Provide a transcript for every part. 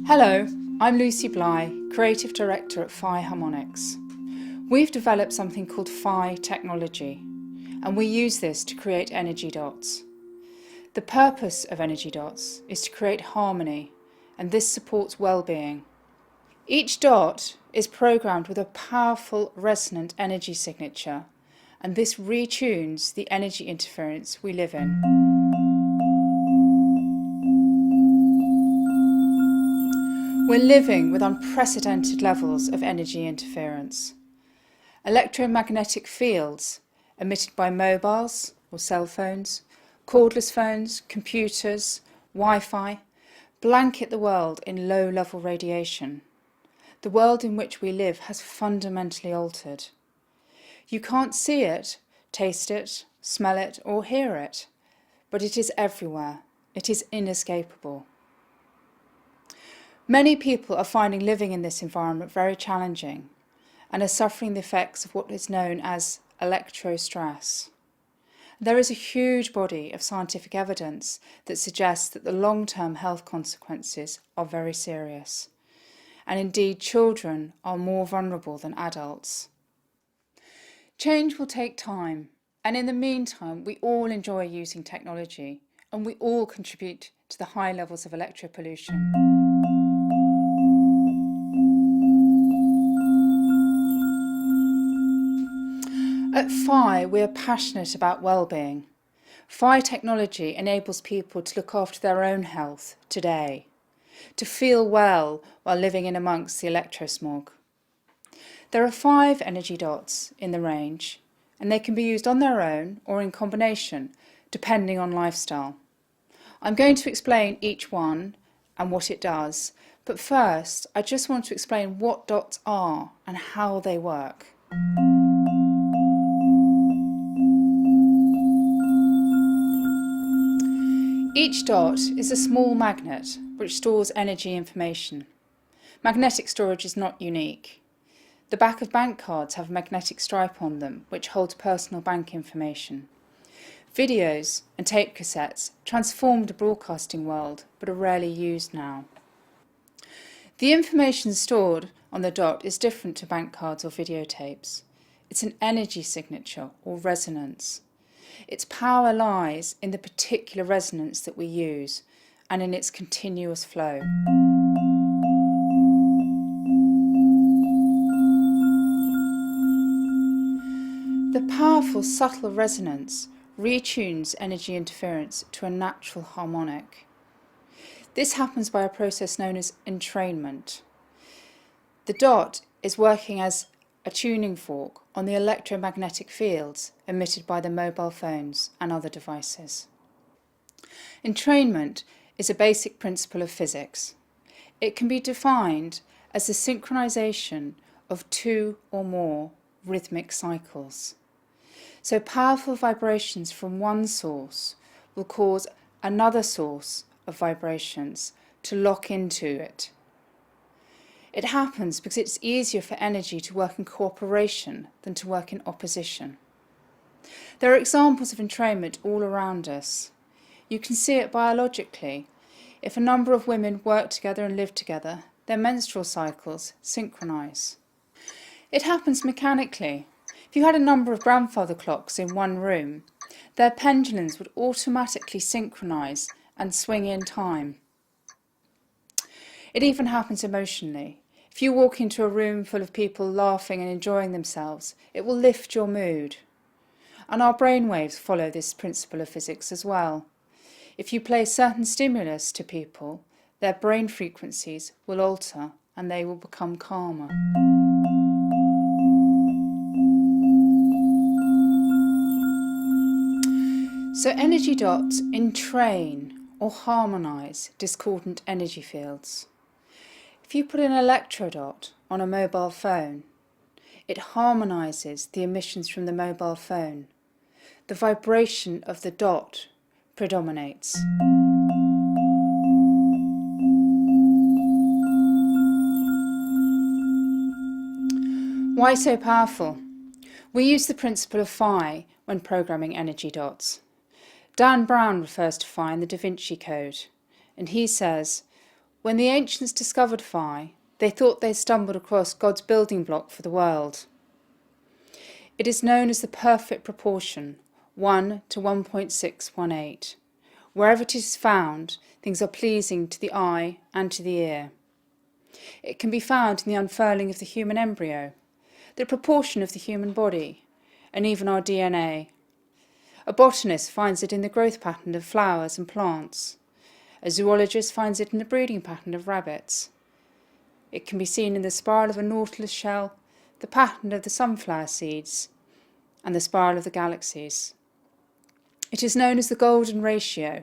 Hello, I'm Lucy Bly, Creative Director at Phi Harmonics. We've developed something called Phi technology, and we use this to create energy dots. The purpose of energy dots is to create harmony, and this supports well-being. Each dot is programmed with a powerful resonant energy signature, and this retunes the energy interference we live in. We're living with unprecedented levels of energy interference. Electromagnetic fields emitted by mobiles or cell phones, cordless phones, computers, Wi-Fi, blanket the world in low-level radiation. The world in which we live has fundamentally altered. You can't see it, taste it, smell it, or hear it, but it is everywhere. It is inescapable. Many people are finding living in this environment very challenging and are suffering the effects of what is known as electrostress. There is a huge body of scientific evidence that suggests that the long-term health consequences are very serious, and indeed children are more vulnerable than adults. Change will take time, and in the meantime we all enjoy using technology and we all contribute to the high levels of electropollution. At Phi, we are passionate about well-being. Phi technology enables people to look after their own health today, to feel well while living in amongst the electrosmog. There are 5 energy dots in the range, and they can be used on their own or in combination, depending on lifestyle. I'm going to explain each one and what it does, but first I just want to explain what dots are and how they work. Each dot is a small magnet which stores energy information. Magnetic storage is not unique. The back of bank cards have a magnetic stripe on them which holds personal bank information. Videos and tape cassettes transformed the broadcasting world but are rarely used now. The information stored on the dot is different to bank cards or videotapes. It's an energy signature or resonance. Its power lies in the particular resonance that we use and in its continuous flow. The powerful subtle resonance retunes energy interference to a natural harmonic. This happens by a process known as entrainment. The dot is working as a tuning fork on the electromagnetic fields emitted by the mobile phones and other devices. Entrainment is a basic principle of physics. It can be defined as the synchronization of 2 or more rhythmic cycles. So powerful vibrations from one source will cause another source of vibrations to lock into it. It happens because it's easier for energy to work in cooperation than to work in opposition. There are examples of entrainment all around us. You can see it biologically. If a number of women work together and live together, their menstrual cycles synchronize. It happens mechanically. If you had a number of grandfather clocks in one room, their pendulums would automatically synchronize and swing in time. It even happens emotionally. If you walk into a room full of people laughing and enjoying themselves, it will lift your mood. And our brainwaves follow this principle of physics as well. If you play certain stimulus to people, their brain frequencies will alter and they will become calmer. So energy dots entrain or harmonise discordant energy fields. If you put an electrodot on a mobile phone, it harmonises the emissions from the mobile phone. The vibration of the dot predominates. Why so powerful? We use the principle of Phi when programming energy dots. Dan Brown refers to Phi in the Da Vinci Code, and he says, When the ancients discovered phi, they thought they stumbled across God's building block for the world. It is known as the perfect proportion, 1 to 1.618. Wherever it is found, things are pleasing to the eye and to the ear. It can be found in the unfurling of the human embryo, the proportion of the human body, and even our DNA. A botanist finds it in the growth pattern of flowers and plants. A zoologist finds it in the breeding pattern of rabbits. It can be seen in the spiral of a nautilus shell, the pattern of the sunflower seeds, and the spiral of the galaxies. It is known as the golden ratio,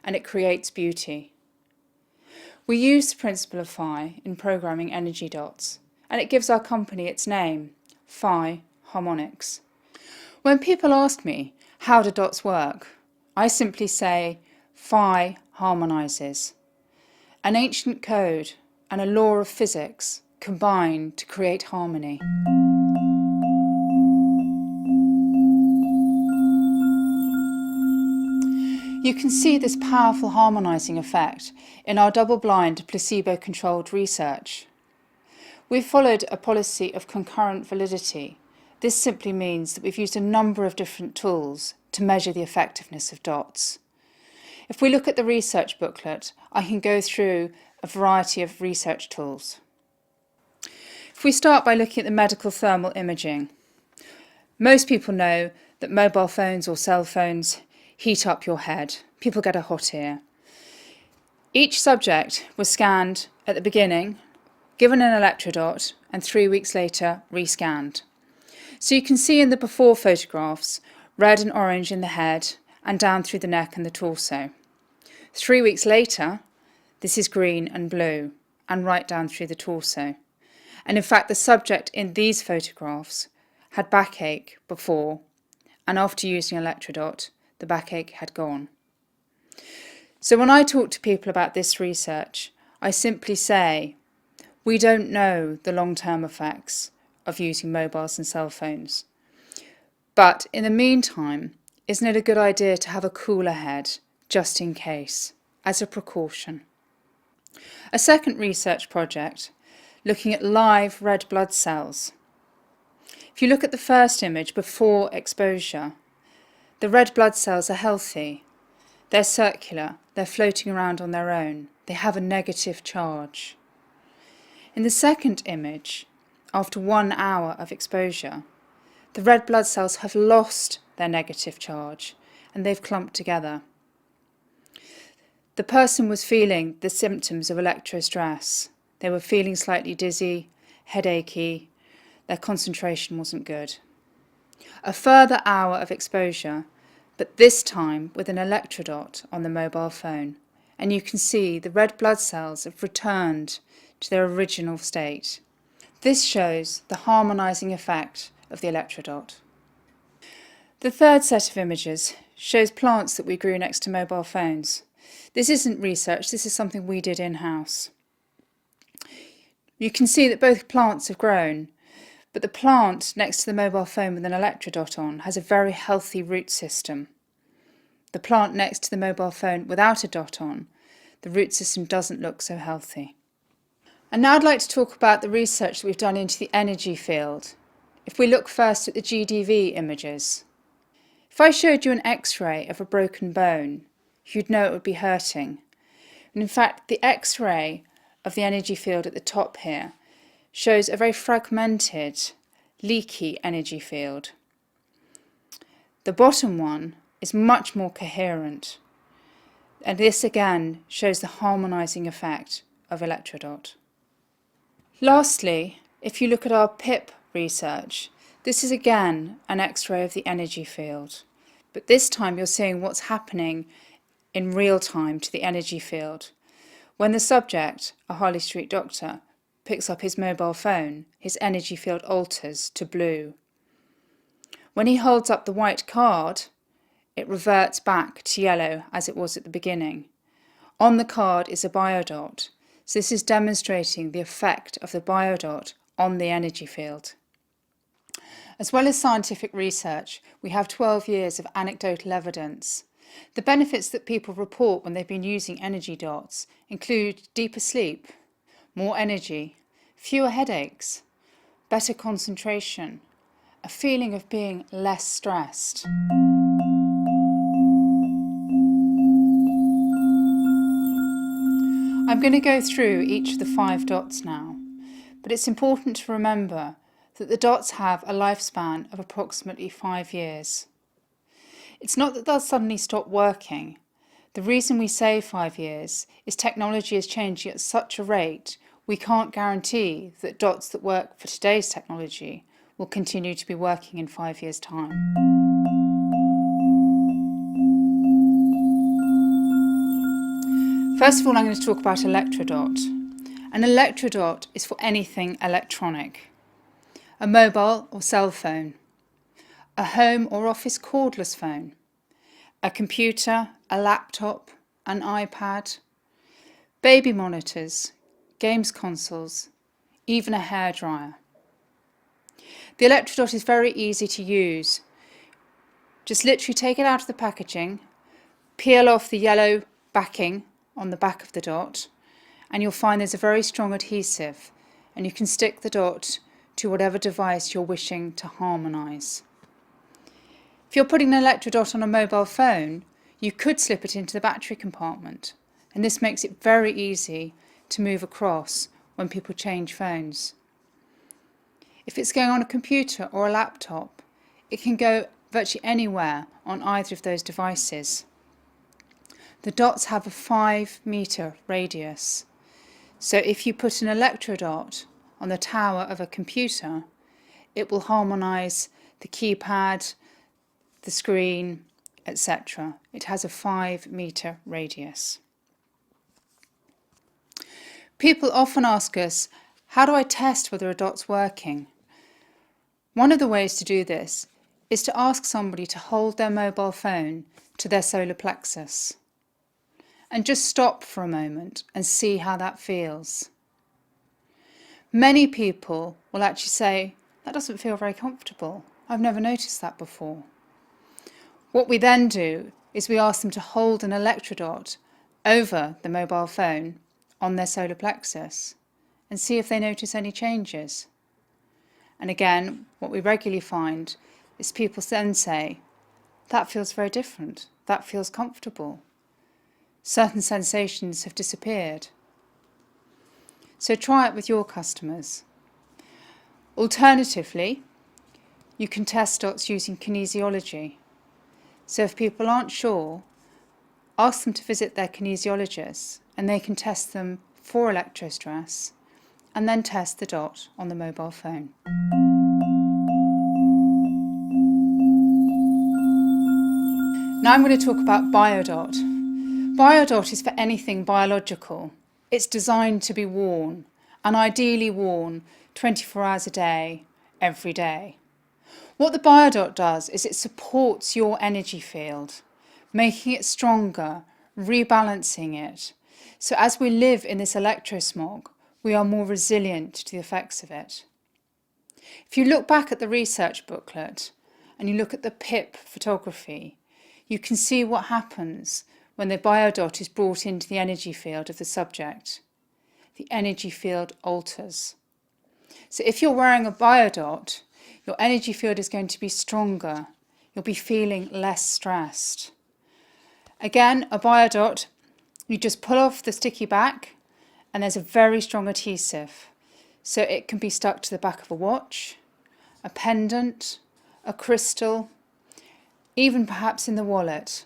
and it creates beauty. We use the principle of phi in programming energy dots, and it gives our company its name, Phi Harmonics. When people ask me, how do dots work? I simply say, phi harmonizes. An ancient code and a law of physics combine to create harmony. You can see this powerful harmonizing effect in our double-blind, placebo-controlled research. We've followed a policy of concurrent validity. This simply means that we've used a number of different tools to measure the effectiveness of dots. If we look at the research booklet, I can go through a variety of research tools. If we start by looking at the medical thermal imaging, most people know that mobile phones or cell phones heat up your head. People get a hot ear. Each subject was scanned at the beginning, given an electrodot, and 3 weeks later rescanned. So you can see in the before photographs red and orange in the head and down through the neck and the torso. 3 weeks later, this is green and blue and right down through the torso. And in fact, the subject in these photographs had backache before, and after using electrodot, the backache had gone. So when I talk to people about this research, I simply say, we don't know the long-term effects of using mobiles and cell phones. But in the meantime, isn't it a good idea to have a cooler head, just in case, as a precaution? A second research project, looking at live red blood cells. If you look at the first image before exposure, the red blood cells are healthy. They're circular, they're floating around on their own, they have a negative charge. In the second image, after 1 hour of exposure, the red blood cells have lost their negative charge and they've clumped together. The person was feeling the symptoms of electrostress. They were feeling slightly dizzy, headachy, their concentration wasn't good. A further hour of exposure, but this time with an electrodot on the mobile phone, and you can see the red blood cells have returned to their original state. This shows the harmonizing effect of the electrodot. The third set of images shows plants that we grew next to mobile phones. This isn't research, this is something we did in-house. You can see that both plants have grown, but the plant next to the mobile phone with an electrodot on has a very healthy root system. The plant next to the mobile phone without a dot on, the root system doesn't look so healthy. And now I'd like to talk about the research that we've done into the energy field. If we look first at the GDV images. If I showed you an X-ray of a broken bone, you'd know it would be hurting. And in fact, the X-ray of the energy field at the top here shows a very fragmented, leaky energy field. The bottom one is much more coherent, and this again shows the harmonizing effect of electrodot. Lastly, if you look at our PIP research, this is again an X-ray of the energy field, but this time you're seeing what's happening in real time to the energy field. When the subject, a Harley Street doctor, picks up his mobile phone, his energy field alters to blue. When he holds up the white card, it reverts back to yellow as it was at the beginning. On the card is a biodot, so this is demonstrating the effect of the biodot on the energy field. As well as scientific research, we have 12 years of anecdotal evidence. The benefits that people report when they've been using energy dots include deeper sleep, more energy, fewer headaches, better concentration, a feeling of being less stressed. I'm going to go through each of the 5 dots now, but it's important to remember that the dots have a lifespan of approximately 5 years. It's not that they'll suddenly stop working. The reason we say 5 years is technology is changing at such a rate we can't guarantee that dots that work for today's technology will continue to be working in 5 years' time. First of all, I'm going to talk about electrodot. An electrodot is for anything electronic. A mobile or cell phone, a home or office cordless phone, a computer, a laptop, an iPad, baby monitors, games consoles, even a hairdryer. The electrodot is very easy to use. Just literally take it out of the packaging, peel off the yellow backing on the back of the dot, and you'll find there's a very strong adhesive, and you can stick the dot to whatever device you're wishing to harmonise. If you're putting an electrodot on a mobile phone, you could slip it into the battery compartment, and this makes it very easy to move across when people change phones. If it's going on a computer or a laptop, it can go virtually anywhere on either of those devices. The dots have a 5-metre radius, so if you put an electrodot on the tower of a computer, it will harmonise the keypad, the screen, etc. It has a 5-metre radius. People often ask us, how do I test whether a dot's working? One of the ways to do this is to ask somebody to hold their mobile phone to their solar plexus and just stop for a moment and see how that feels. Many people will actually say, that doesn't feel very comfortable. I've never noticed that before. What we then do is we ask them to hold an electrodot over the mobile phone on their solar plexus and see if they notice any changes. And again, what we regularly find is people then say, that feels very different, that feels comfortable. Certain sensations have disappeared. So try it with your customers. Alternatively, you can test dots using kinesiology. So if people aren't sure, ask them to visit their kinesiologist and they can test them for electrostress and then test the dot on the mobile phone. Now I'm going to talk about biodot. Biodot is for anything biological. It's designed to be worn, and ideally worn 24 hours a day, every day. What the biodot does is it supports your energy field, making it stronger, rebalancing it. So as we live in this electrosmog, we are more resilient to the effects of it. If you look back at the research booklet and you look at the PIP photography, you can see what happens when the biodot is brought into the energy field of the subject. The energy field alters. So if you're wearing a biodot, your energy field is going to be stronger. You'll be feeling less stressed. Again, a biodot, you just pull off the sticky back and there's a very strong adhesive. So it can be stuck to the back of a watch, a pendant, a crystal, even perhaps in the wallet.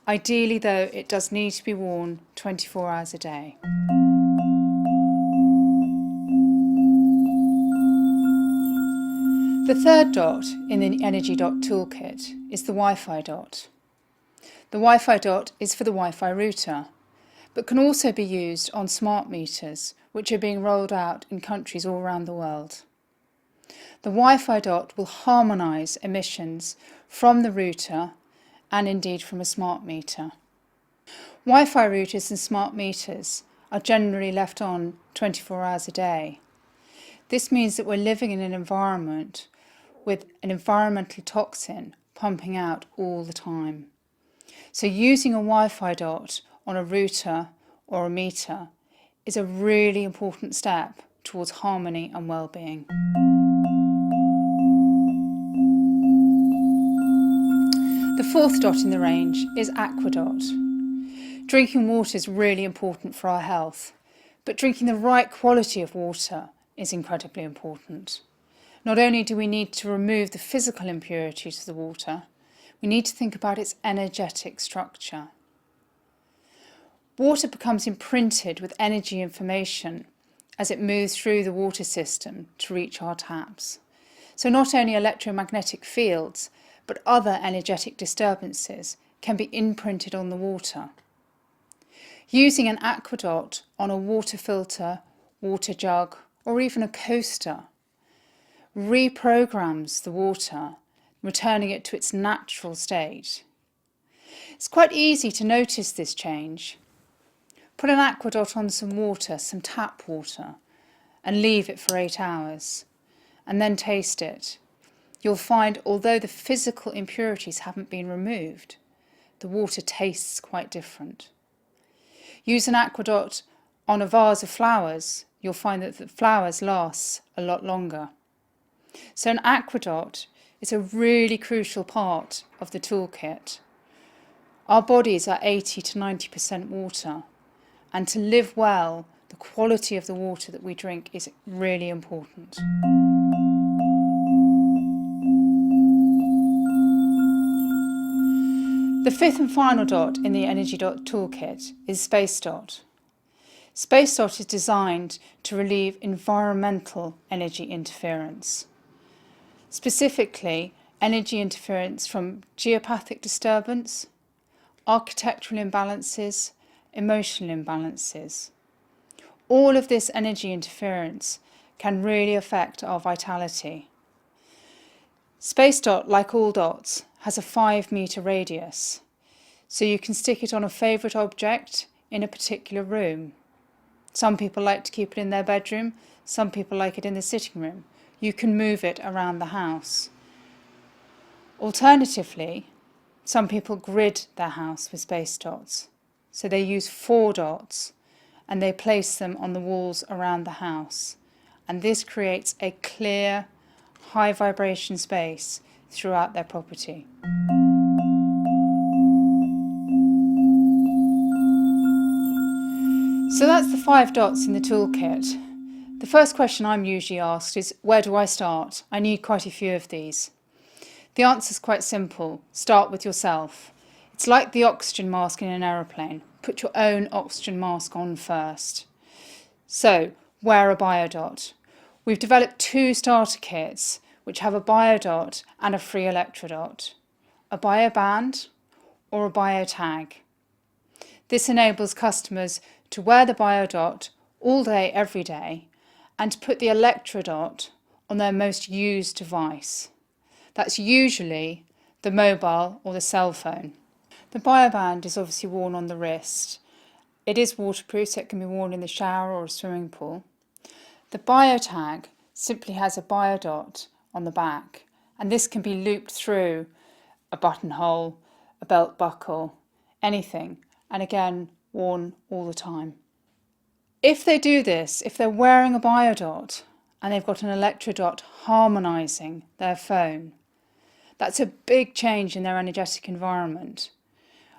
Ideally though, it does need to be worn 24 hours a day. The third dot in the Energy Dot toolkit is the Wi-Fi dot. The Wi-Fi dot is for the Wi-Fi router, but can also be used on smart meters, which are being rolled out in countries all around the world. The Wi-Fi dot will harmonise emissions from the router and indeed from a smart meter. Wi-Fi routers and smart meters are generally left on 24 hours a day. This means that we're living in an environment with an environmental toxin pumping out all the time. So using a Wi-Fi dot on a router or a meter is a really important step towards harmony and well-being. The fourth dot in the range is aquadot. Drinking water is really important for our health, but drinking the right quality of water is incredibly important. Not only do we need to remove the physical impurities of the water, we need to think about its energetic structure. Water becomes imprinted with energy information as it moves through the water system to reach our taps. So not only electromagnetic fields, but other energetic disturbances can be imprinted on the water. Using an aquadot on a water filter, water jug, or even a coaster reprograms the water, returning it to its natural state. It's quite easy to notice this change. Put an aquadot on some water, some tap water, and leave it for 8 hours, and then taste it. You'll find, although the physical impurities haven't been removed, the water tastes quite different. Use an aquadot on a vase of flowers, you'll find that the flowers last a lot longer. So an aquadot is a really crucial part of the toolkit. Our bodies are 80 to 90% water, and to live well, the quality of the water that we drink is really important. The fifth and final dot in the Energy Dot toolkit is Space Dot. Space Dot is designed to relieve environmental energy interference. Specifically, energy interference from geopathic disturbance, architectural imbalances, emotional imbalances. All of this energy interference can really affect our vitality. Space Dot, like all dots, has a 5-metre radius, so you can stick it on a favourite object in a particular room. Some people like to keep it in their bedroom, some people like it in the sitting room. You can move it around the house. Alternatively, some people grid their house with space dots. So they use 4 dots and they place them on the walls around the house. And this creates a clear, high vibration space throughout their property. So that's the 5 dots in the toolkit. The first question I'm usually asked is, where do I start? I need quite a few of these. The answer is quite simple. Start with yourself. It's like the oxygen mask in an aeroplane. Put your own oxygen mask on first. So, wear a biodot. We've developed 2 starter kits which have a biodot and a free electrodot, a bioband or a biotag. This enables customers to wear the biodot all day, every day, and to put the electrodot on their most used device. That's usually the mobile or the cell phone. The bioband is obviously worn on the wrist. It is waterproof, so it can be worn in the shower or a swimming pool. The biotag simply has a biodot on the back, and this can be looped through a buttonhole, a belt buckle, anything, and again, worn all the time. If they do this, if they're wearing a biodot and they've got an electrodot harmonising their phone, that's a big change in their energetic environment.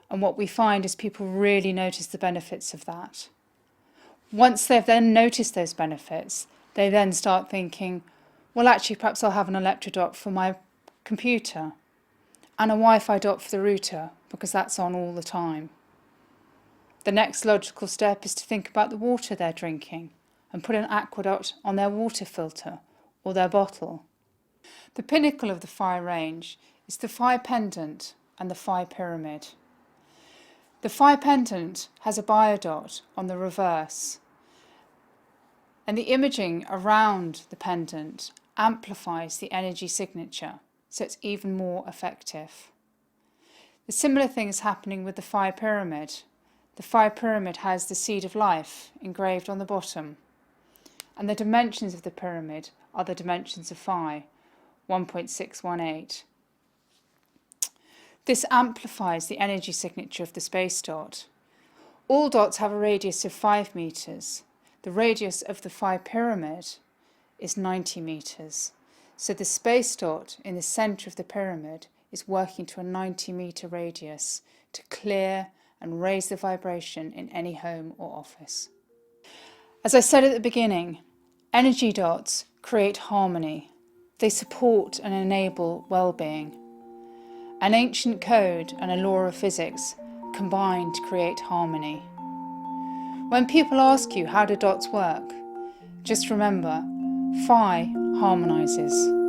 And what we find is people really notice the benefits of that. Once they've then noticed those benefits, they then start thinking, well, actually, perhaps I'll have an electrodot for my computer and a Wi-Fi dot for the router because that's on all the time. The next logical step is to think about the water they're drinking and put an aquadot on their water filter or their bottle. The pinnacle of the Phi range is the Phi pendant and the Phi pyramid. The Phi pendant has a biodot on the reverse, and the imaging around the pendant amplifies the energy signature, so it's even more effective. The similar thing is happening with the Phi pyramid. The Phi pyramid has the seed of life engraved on the bottom, and the dimensions of the pyramid are the dimensions of Phi, 1.618. This amplifies the energy signature of the space dot. All dots have a radius of 5 meters. The radius of the Phi pyramid is 90 meters. So the space dot in the center of the pyramid is working to a 90-meter radius to clear and raise the vibration in any home or office. As I said at the beginning, energy dots create harmony. They support and enable well-being. An ancient code and a law of physics combine to create harmony. When people ask you how do dots work, just remember, Phi harmonizes.